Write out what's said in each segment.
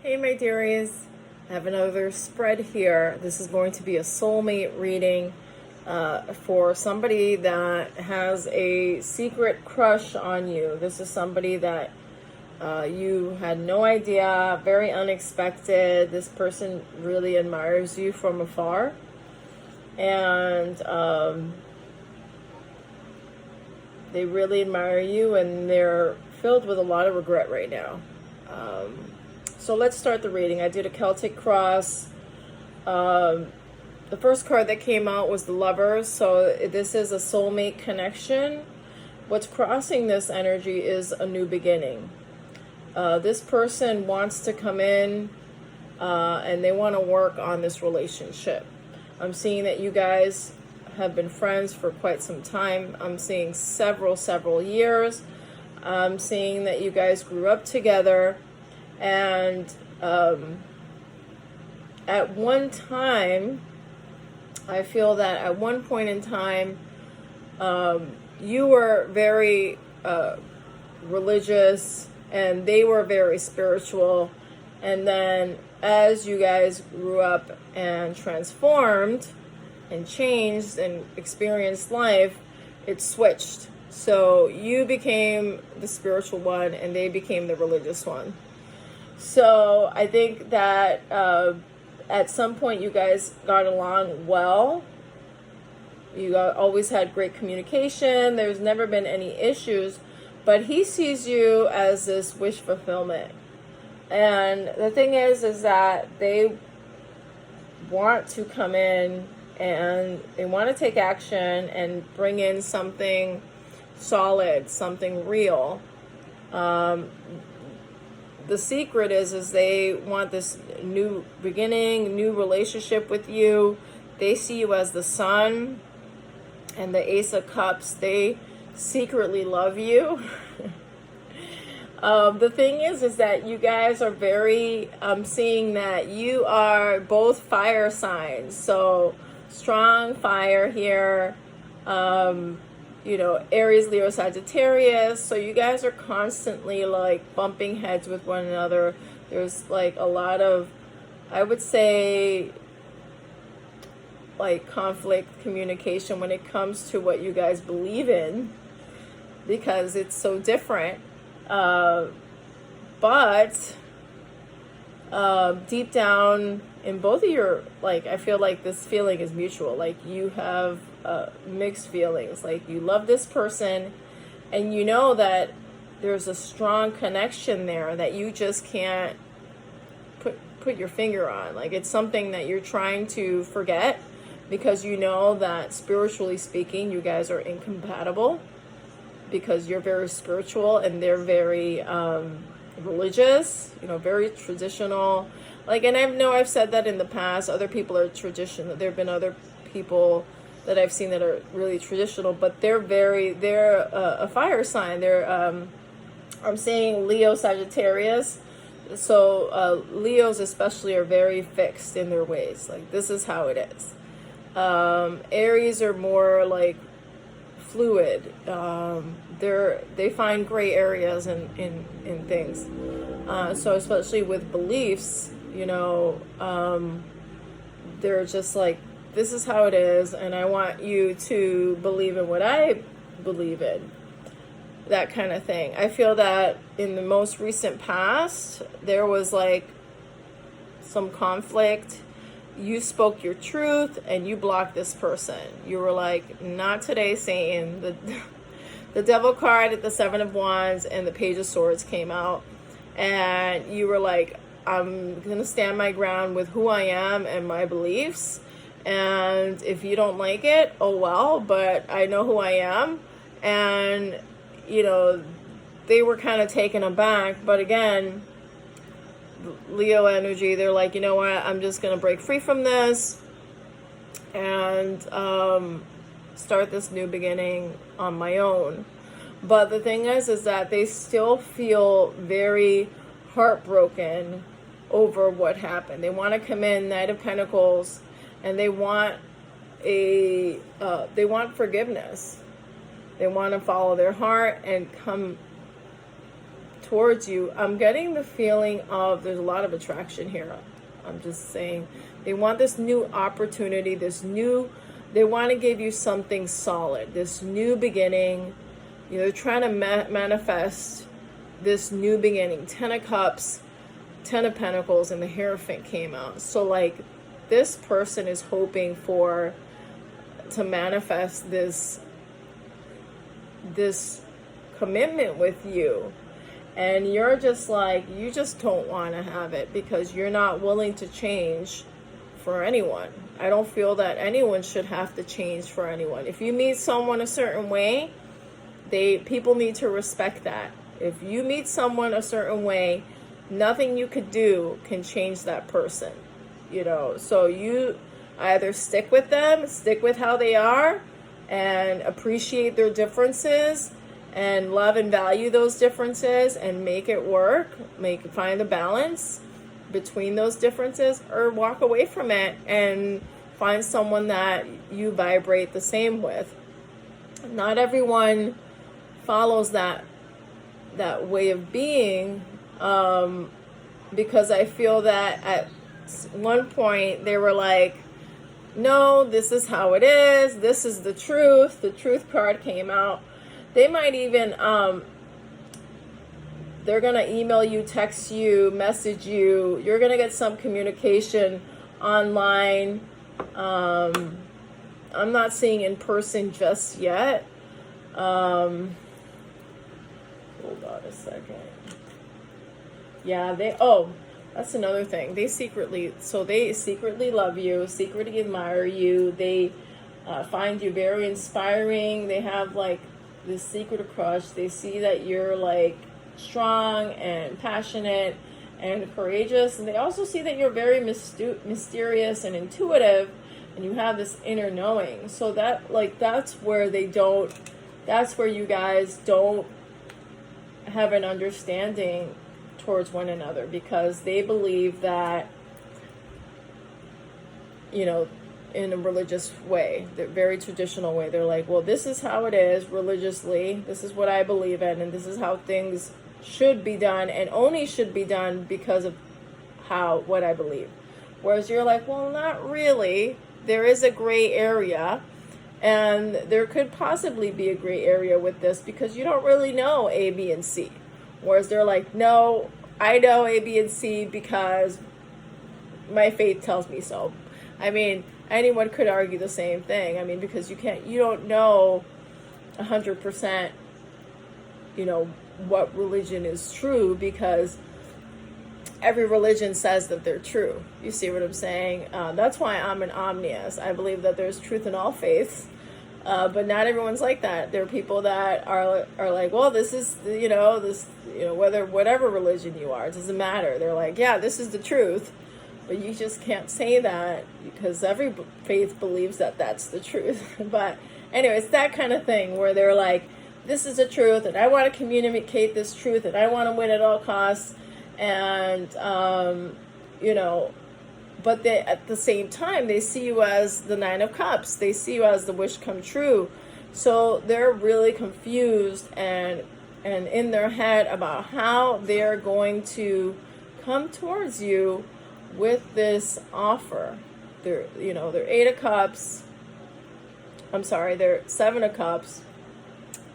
Hey my dearies, I have another spread here. This is going to be a soulmate reading for somebody that has a secret crush on you. This is somebody that you had no idea, very unexpected. This person really admires you from afar. And they really admire you, and they're filled with a lot of regret right now. So let's start the reading. I did a Celtic cross. The first card that came out was the Lovers. So this is a soulmate connection. What's crossing this energy is a new beginning. This person wants to come in and they want to work on this relationship. I'm seeing that you guys have been friends for quite some time. I'm seeing several years. I'm seeing that you guys grew up together. And at one time, I feel that at one point in time, you were very religious and they were very spiritual. And then as you guys grew up and transformed and changed and experienced life, it switched. So you became the spiritual one and they became the religious one. So I think that at some point you guys got along well. You always had great communication. There's never been any issues. But he sees you as this wish fulfillment. And the thing is that they want to come in and they want to take action and bring in something solid, something real. The secret is they want this new beginning, new relationship with you. They see you as the sun and the Ace of Cups. They secretly love you. The thing is that you guys are very, I'm seeing that you are both fire signs. So strong fire here. Aries, Leo, Sagittarius. So you guys are constantly like bumping heads with one another. There's like a lot of, I would say, like conflict communication when it comes to what you guys believe in, because it's so different. But deep down in both of your, like, I feel like this feeling is mutual. Like you have mixed feelings. Like you love this person and you know that there's a strong connection there that you just can't put your finger on. Like it's something that you're trying to forget because you know that spiritually speaking you guys are incompatible, because you're very spiritual and they're very religious, very traditional. Like, and I know I've said that in the past, other people are traditional. There have been other people that I've seen that are really traditional, but they're a fire sign. I'm saying Leo, Sagittarius. So Leos especially are very fixed in their ways. Like this is how it is. Aries are more like fluid. They find gray areas in things. So especially with beliefs, they're just like, this is how it is, and I want you to believe in what I believe in. That kind of thing. I feel that in the most recent past, there was like some conflict. You spoke your truth and you blocked this person. You were like, not today, Satan. The devil card at the Seven of Wands and the Page of Swords came out. And you were like, I'm going to stand my ground with who I am and my beliefs. And if you don't like it, oh well, but I know who I am. And, they were kind of taken aback. But again, Leo energy, they're like, you know what, I'm just going to break free from this and start this new beginning on my own. But the thing is that they still feel very heartbroken over what happened. They want to come in, Knight of Pentacles, and they want forgiveness. They want to follow their heart and come towards you, I'm getting the feeling of there's a lot of attraction here. I'm just saying they want this new opportunity, they want to give you something solid, this new beginning. They're trying to manifest this new beginning. 10 of Cups, 10 of Pentacles, and the Hierophant came out. So like this person is hoping to manifest this commitment with you, and you're just like, you just don't want to have it because you're not willing to change for anyone. I don't feel that anyone should have to change for anyone. If you meet someone a certain way, people need to respect that. If you meet someone a certain way, nothing you could do can change that person. So you either stick with them, stick with how they are, and appreciate their differences and love and value those differences and make it work, find a balance between those differences, or walk away from it and find someone that you vibrate the same with. Not everyone follows that way of being, because I feel that at one point they were like, no, this is how it is, this is the truth card came out. They might even they're gonna email you, text you, message you, you're gonna get some communication online. I'm not seeing in person just yet. Hold on a second. Yeah, that's another thing. They secretly love you, secretly admire you. They find you very inspiring. They have like this secret crush. They see that you're like strong and passionate and courageous. And they also see that you're very mysterious and intuitive, and you have this inner knowing. So that's where you guys don't have an understanding towards one another, because they believe that, in a religious way, the very traditional way. They're like, well, this is how it is religiously, this is what I believe in, and this is how things should be done, and only should be done because of what I believe. Whereas you're like, well, not really. There is a gray area, and there could possibly be a gray area with this because you don't really know A, B, and C. Whereas they're like, no, I know A, B, and C because my faith tells me so. I mean, anyone could argue the same thing. I mean, because you don't know 100%, what religion is true, because every religion says that they're true. You see what I'm saying? That's why I'm an omnius. I believe that there's truth in all faiths, but not everyone's like that. There are people that are like, well, this is, whatever religion you are, it doesn't matter. They're like, yeah, this is the truth. But you just can't say that because every faith believes that that's the truth. But anyway, it's that kind of thing where they're like, this is the truth, and I want to communicate this truth, and I want to win at all costs. And, but they, at the same time, they see you as the Nine of Cups. They see you as the wish come true. So they're really confused and in their head about how they're going to come towards you with this offer. They're Eight of Cups. They're Seven of Cups.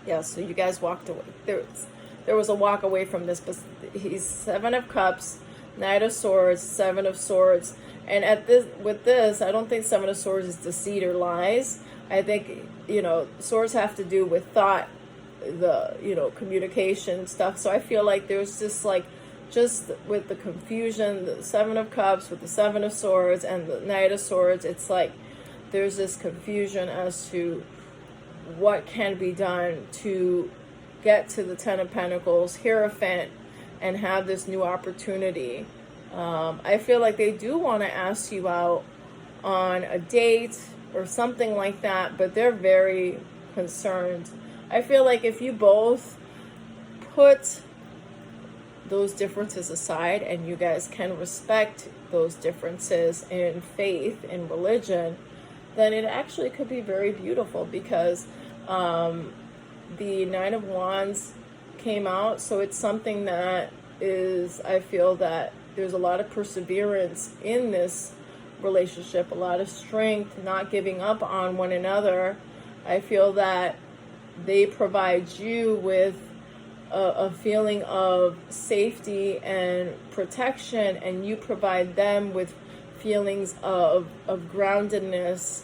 Yeah, so you guys walked away. There was a walk away from this, but he's Seven of Cups, Knight of Swords, Seven of Swords. And with this, I don't think Seven of Swords is deceit or lies. I think, swords have to do with thought, communication and stuff. So I feel like there's just with the confusion, the Seven of Cups with the Seven of Swords and the Knight of Swords, it's like there's this confusion as to what can be done to get to the Ten of Pentacles, Hierophant, and have this new opportunity. I feel like they do want to ask you out on a date or something like that, but they're very concerned. I feel like if you both put those differences aside and you guys can respect those differences in faith, in religion, then it actually could be very beautiful, because the Nine of Wands came out. So it's something that is, I feel that there's a lot of perseverance in this relationship, a lot of strength, not giving up on one another. I feel that they provide you with a feeling of safety and protection, and you provide them with feelings of groundedness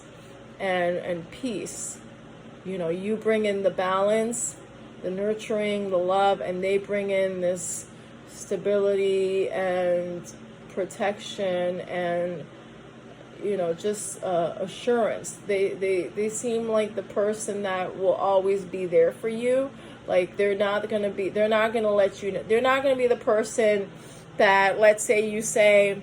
and peace. You know, you bring in the balance, the nurturing, the love, and they bring in this stability and protection and, you know, just assurance. They seem like the person that will always be there for you. Like they're not going to let you know. They're not going to be the person that, let's say you say,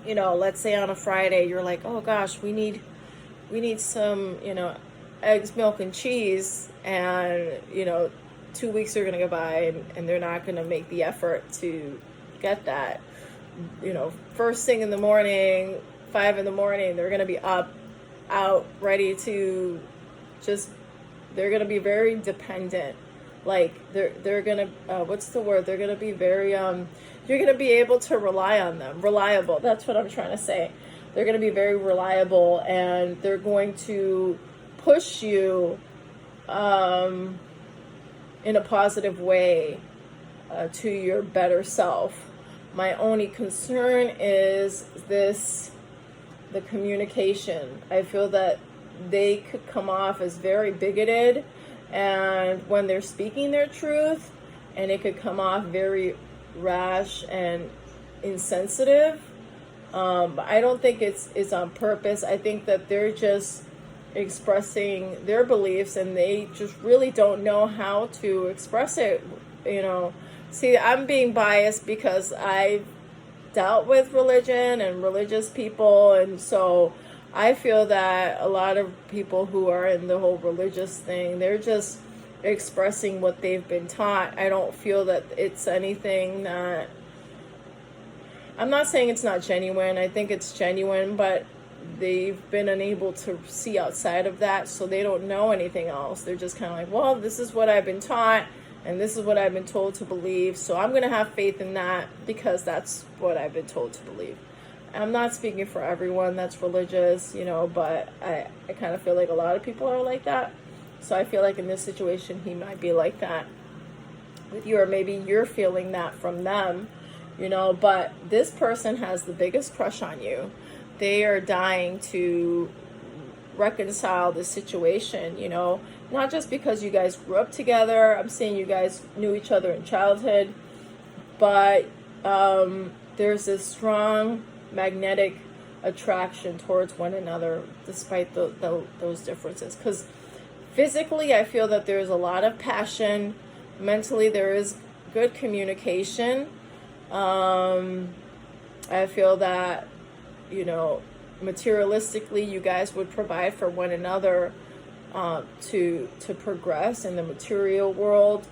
you know, let's say on a Friday, you're like, oh gosh, we need some, you know, eggs, milk, and cheese, and, you know, 2 weeks are going to go by and they're not going to make the effort to get that. You know, first thing in the morning, 5 in the morning, they're going to be up, out, ready to just, they're going to be very dependent. Like they're going to, what's the word? They're going to be very, you're going to be able to rely on them. Reliable. That's what I'm trying to say. They're going to be very reliable, and they're going to push you in a positive way to your better self. My only concern is the communication. I feel that they could come off as very bigoted, and when they're speaking their truth, and it could come off very rash and insensitive. I don't think it's on purpose. I think that they're just expressing their beliefs, and they just really don't know how to express it. You know, see, I'm being biased because I've dealt with religion and religious people, and so I feel that a lot of people who are in the whole religious thing, they're just expressing what they've been taught. I don't feel that it's anything that, I'm not saying it's not genuine. I think it's genuine, but they've been unable to see outside of that, so they don't know anything else. They're just kind of like, well, this is what I've been taught, and this is what I've been told to believe, so I'm going to have faith in that because that's what I've been told to believe. I'm not speaking for everyone that's religious, you know, but I kind of feel like a lot of people are like that. So I feel like in this situation, he might be like that with you, or maybe you're feeling that from them, you know, but this person has the biggest crush on you. They are dying to reconcile the situation, you know, not just because you guys grew up together. I'm saying you guys knew each other in childhood, but there's this strong magnetic attraction towards one another despite those differences. Because physically, I feel that there's a lot of passion. Mentally, there is good communication. I feel that, you know, materialistically, you guys would provide for one another to progress in the material world.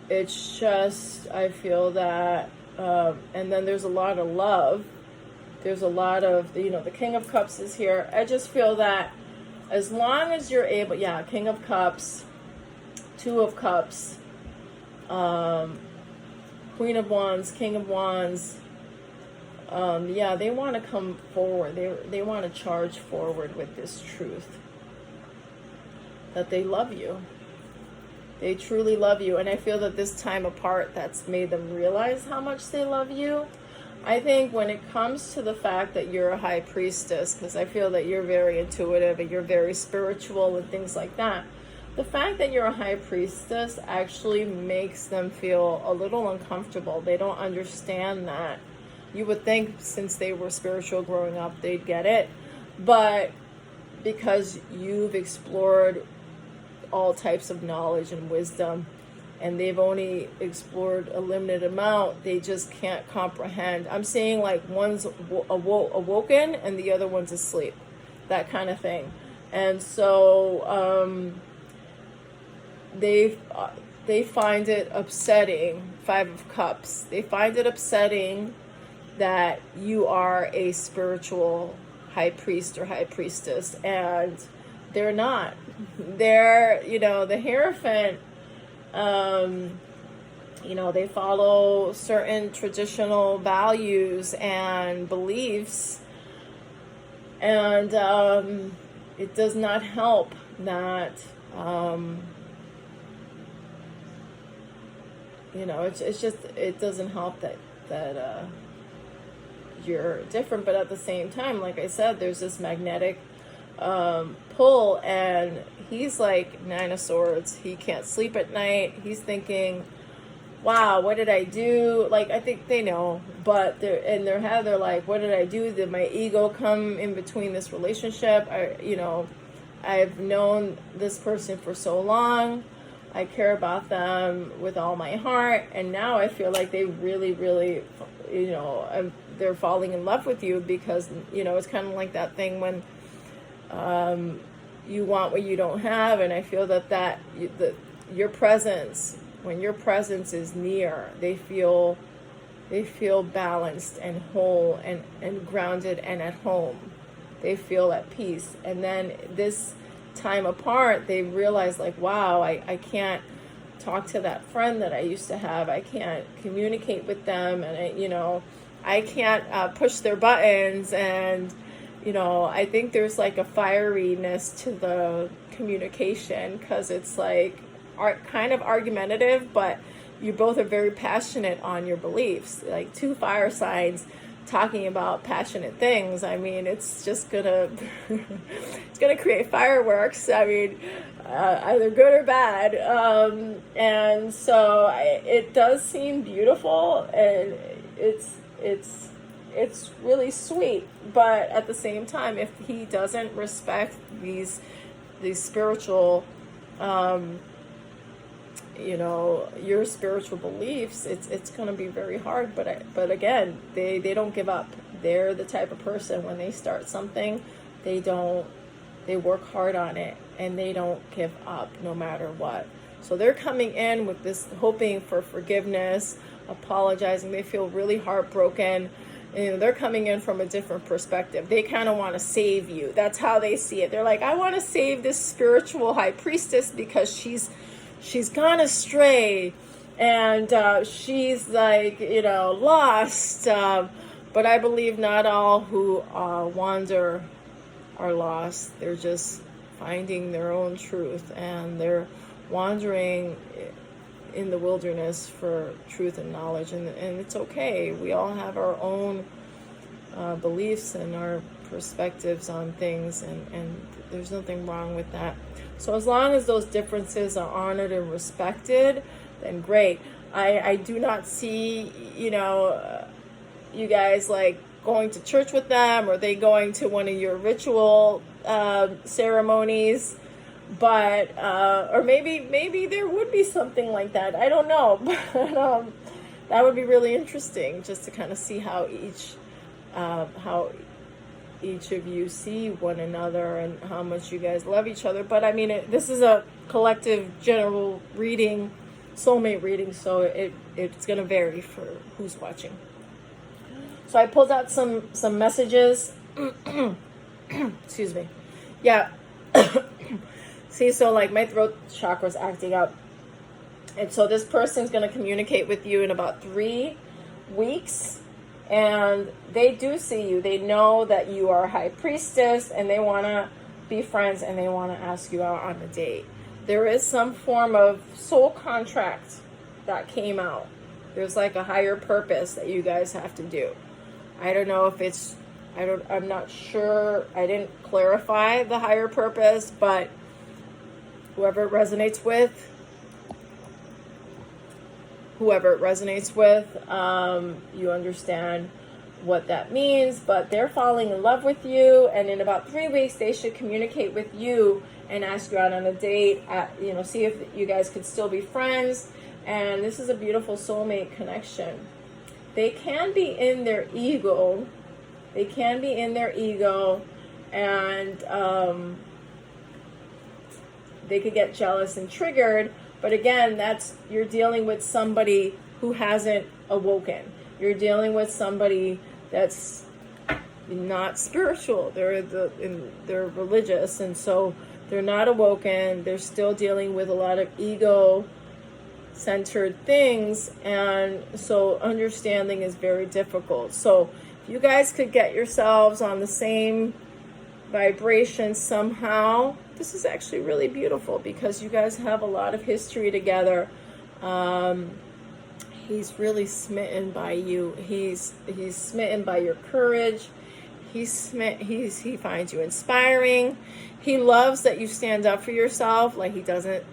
It's just, I feel that, and then there's a lot of love. There's a lot of, you know, the King of Cups is here. I just feel that as long as you're able, yeah, King of Cups, Two of Cups, Queen of Wands, King of Wands. Yeah, they want to come forward. They want to charge forward with this truth that they love you. They truly love you. And I feel that this time apart, that's made them realize how much they love you. I think when it comes to the fact that you're a high priestess, because I feel that you're very intuitive and you're very spiritual and things like that, the fact that you're a high priestess actually makes them feel a little uncomfortable. They don't understand that. You would think since they were spiritual growing up, they'd get it. But because you've explored all types of knowledge and wisdom, and they've only explored a limited amount, they just can't comprehend. I'm saying like one's awoken and the other one's asleep. That kind of thing. And so they find it upsetting, Five of Cups. They find it upsetting that you are a spiritual high priest or high priestess, and they're not. They're, the Hierophant, they follow certain traditional values and beliefs, and it does not help that, it's just, it doesn't help that you're different, but at the same time, like I said, there's this magnetic pull, and he's like Nine of Swords. He can't sleep at night. He's thinking, wow, what did I do? Like, I think they know, but they're in their head, they're like, what did I do? Did my ego come in between this relationship? I've known this person for so long. I care about them with all my heart, and now I feel like they really, really, they're falling in love with you, because it's kind of like that thing when you want what you don't have, and I feel that your presence, when your presence is near, they feel balanced and whole and grounded and at home. They feel at peace. And then this time apart, they realize, like, wow, I can't talk to that friend that I used to have. I can't communicate with them, and I can't push their buttons. And I think there's like a fieriness to the communication, because it's like kind of argumentative, but you both are very passionate on your beliefs, like two fire signs talking about passionate things. I mean, it's just gonna it's gonna create fireworks. I mean, either good or bad, and so it does seem beautiful, and it's really sweet. But at the same time, if he doesn't respect these spiritual your spiritual beliefs, it's going to be very hard. But again, they don't give up. They're the type of person, when they start something, they work hard on it, and they don't give up no matter what. So they're coming in with this, hoping for forgiveness, apologizing. They feel really heartbroken. They're coming in from a different perspective. They kind of want to save you. That's how they see it. They're like, I want to save this spiritual high priestess, because she's gone astray, and she's like, lost. But I believe not all who wander are lost. They're just finding their own truth, and they're wandering in the wilderness for truth and knowledge, and it's okay. We all have our own beliefs and our perspectives on things, and there's nothing wrong with that. So as long as those differences are honored and respected, then great. I do not see, you guys like going to church with them, or they going to one of your ritual ceremonies, but or maybe there would be something like that. I don't know, but that would be really interesting, just to kind of see how each of you see one another, and how much you guys love each other. But I mean, this is a collective general reading, soulmate reading, so it's going to vary for who's watching. So I pulled out some messages. Excuse me. Yeah. See, so like my throat chakra is acting up, and so this person's going to communicate with you in about 3 weeks. And they do see you. They know that you are a high priestess, and they want to be friends, and they want to ask you out on a date. There is some form of soul contract that came out. There's like a higher purpose that you guys have to do. I don't know if I'm not sure. I didn't clarify the higher purpose, but whoever it resonates with, you understand what that means. But they're falling in love with you, and in about 3 weeks they should communicate with you and ask you out on a date, see if you guys could still be friends. And this is a beautiful soulmate connection. They can be in their ego, and they could get jealous and triggered. But again, you're dealing with somebody who hasn't awoken. You're dealing with somebody that's not spiritual. They're religious, and so They're not awoken. They're still dealing with a lot of ego-centered things, and so understanding is very difficult. So if you guys could get yourselves on the same vibration somehow, this is actually really beautiful because you guys have a lot of history together. He's really smitten by you. He's smitten by your courage. He finds you inspiring. He loves that you stand up for yourself. Like, he doesn't,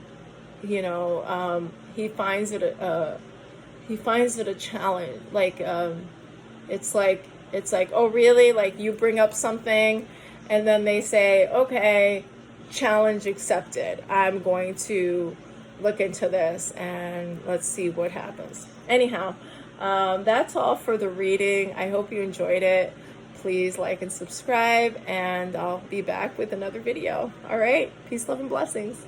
you know, he finds it a challenge. Like, it's like, oh really? Like, you bring up something, and then they say, okay, challenge accepted. I'm going to look into this and let's see what happens. Anyhow, that's all for the reading. I hope you enjoyed it. Please like and subscribe, and I'll be back with another video. All right. Peace, love, and blessings.